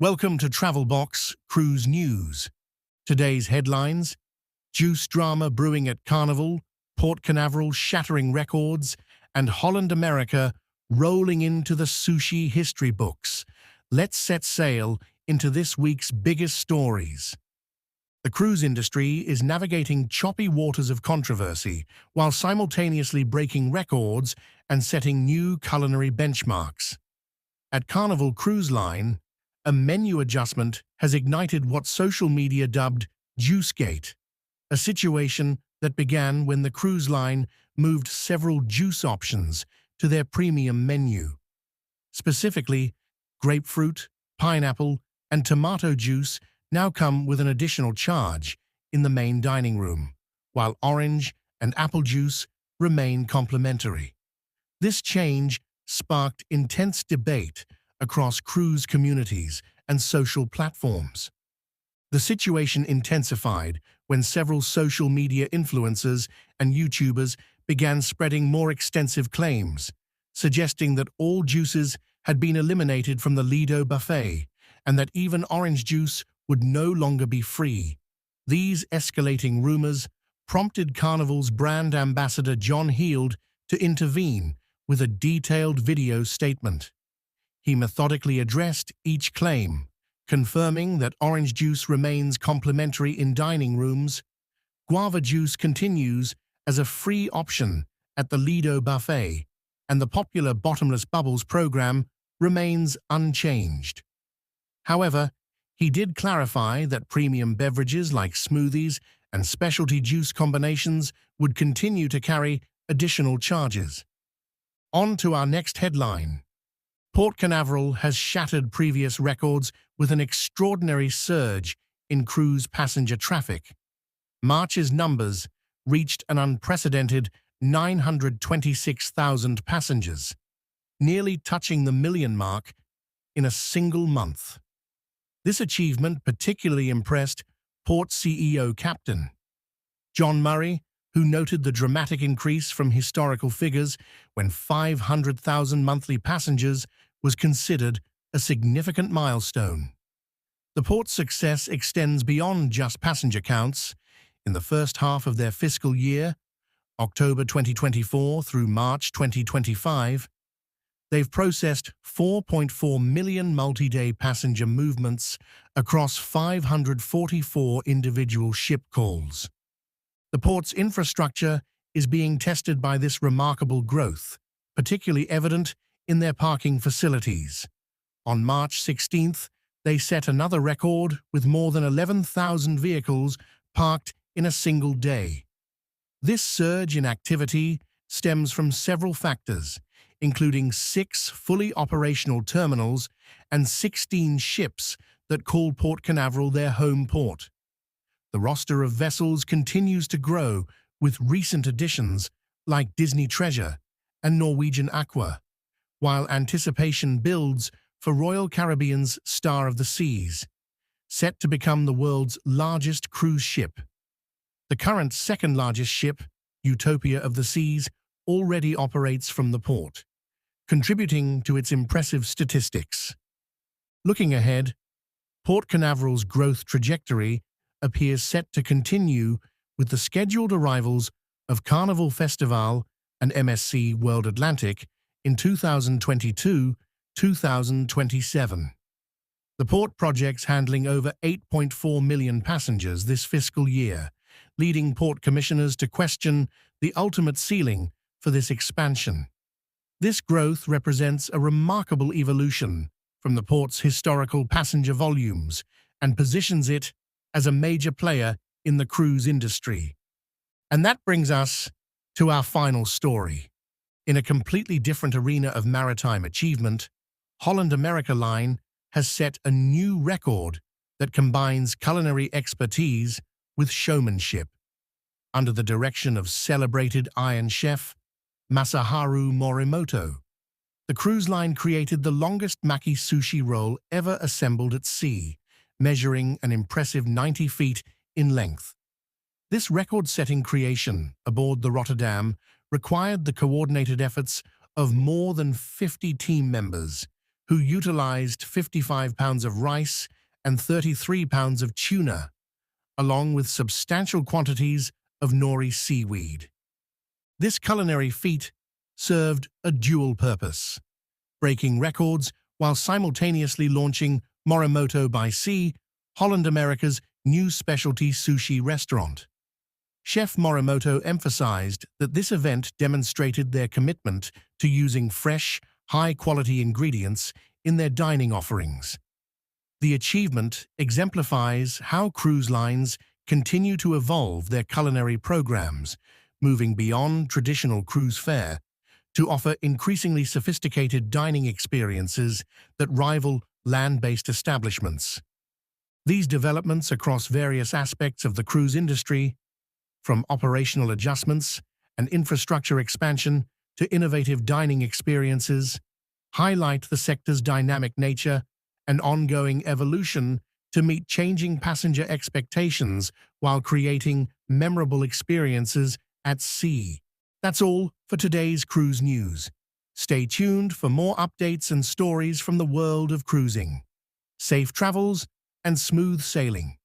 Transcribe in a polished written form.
Welcome to Travelbox Cruise News. Today's headlines: Juice drama brewing at Carnival, Port Canaveral shattering records, and Holland America rolling into the sushi history books. Let's set sail into this week's biggest stories. The cruise industry is navigating choppy waters of controversy while simultaneously breaking records and setting new culinary benchmarks. At Carnival Cruise Line, a menu adjustment has ignited what social media dubbed Juicegate, a situation that began when the cruise line moved several juice options to their premium menu. Specifically, grapefruit, pineapple, and tomato juice now come with an additional charge in the main dining room, while orange and apple juice remain complimentary. This change sparked intense debate across cruise communities and social platforms. The situation intensified when several social media influencers and YouTubers began spreading more extensive claims, suggesting that all juices had been eliminated from the Lido buffet and that even orange juice would no longer be free. These escalating rumors prompted Carnival's brand ambassador John Heald to intervene with a detailed video statement. He methodically addressed each claim, confirming that orange juice remains complimentary in dining rooms, guava juice continues as a free option at the Lido buffet, and the popular Bottomless Bubbles program remains unchanged. However, he did clarify that premium beverages like smoothies and specialty juice combinations would continue to carry additional charges. On to our next headline. Port Canaveral has shattered previous records with an extraordinary surge in cruise passenger traffic. March's numbers reached an unprecedented 926,000 passengers, nearly touching the million mark in a single month. This achievement particularly impressed Port CEO Captain John Murray, who noted the dramatic increase from historical figures when 500,000 monthly passengers was considered a significant milestone. The port's success extends beyond just passenger counts. In the first half of their fiscal year, October 2024 through March 2025, they've processed 4.4 million multi-day passenger movements across 544 individual ship calls. The port's infrastructure is being tested by this remarkable growth, particularly evident in their parking facilities. On March 16th, they set another record with more than 11,000 vehicles parked in a single day. This surge in activity stems from several factors, including 6 fully operational terminals and 16 ships that call Port Canaveral their home port. The roster of vessels continues to grow with recent additions like Disney Treasure and Norwegian Aqua, while anticipation builds for Royal Caribbean's Star of the Seas, set to become the world's largest cruise ship. The current second-largest ship, Utopia of the Seas, already operates from the port, contributing to its impressive statistics. Looking ahead, Port Canaveral's growth trajectory appears set to continue with the scheduled arrivals of Carnival Festival and MSC World Atlantic in 2022-2027. The port projects handling over 8.4 million passengers this fiscal year, leading port commissioners to question the ultimate ceiling for this expansion. This growth represents a remarkable evolution from the port's historical passenger volumes and positions it as a major player in the cruise industry. And that brings us to our final story. In a completely different arena of maritime achievement, Holland America Line has set a new record that combines culinary expertise with showmanship. Under the direction of celebrated Iron Chef Masaharu Morimoto, the cruise line created the longest maki sushi roll ever assembled at sea, measuring an impressive 90 feet in length. This record-setting creation aboard the Rotterdam required the coordinated efforts of more than 50 team members, who utilized 55 pounds of rice and 33 pounds of tuna, along with substantial quantities of nori seaweed. This culinary feat served a dual purpose, breaking records while simultaneously launching Morimoto by Sea, Holland America's new specialty sushi restaurant. Chef Morimoto emphasized that this event demonstrated their commitment to using fresh, high-quality ingredients in their dining offerings. The achievement exemplifies how cruise lines continue to evolve their culinary programs, moving beyond traditional cruise fare to offer increasingly sophisticated dining experiences that rival land-based establishments. These developments across various aspects of the cruise industry, from operational adjustments and infrastructure expansion to innovative dining experiences, highlight the sector's dynamic nature and ongoing evolution to meet changing passenger expectations while creating memorable experiences at sea. That's all for today's cruise news. Stay tuned for more updates and stories from the world of cruising. Safe travels and smooth sailing.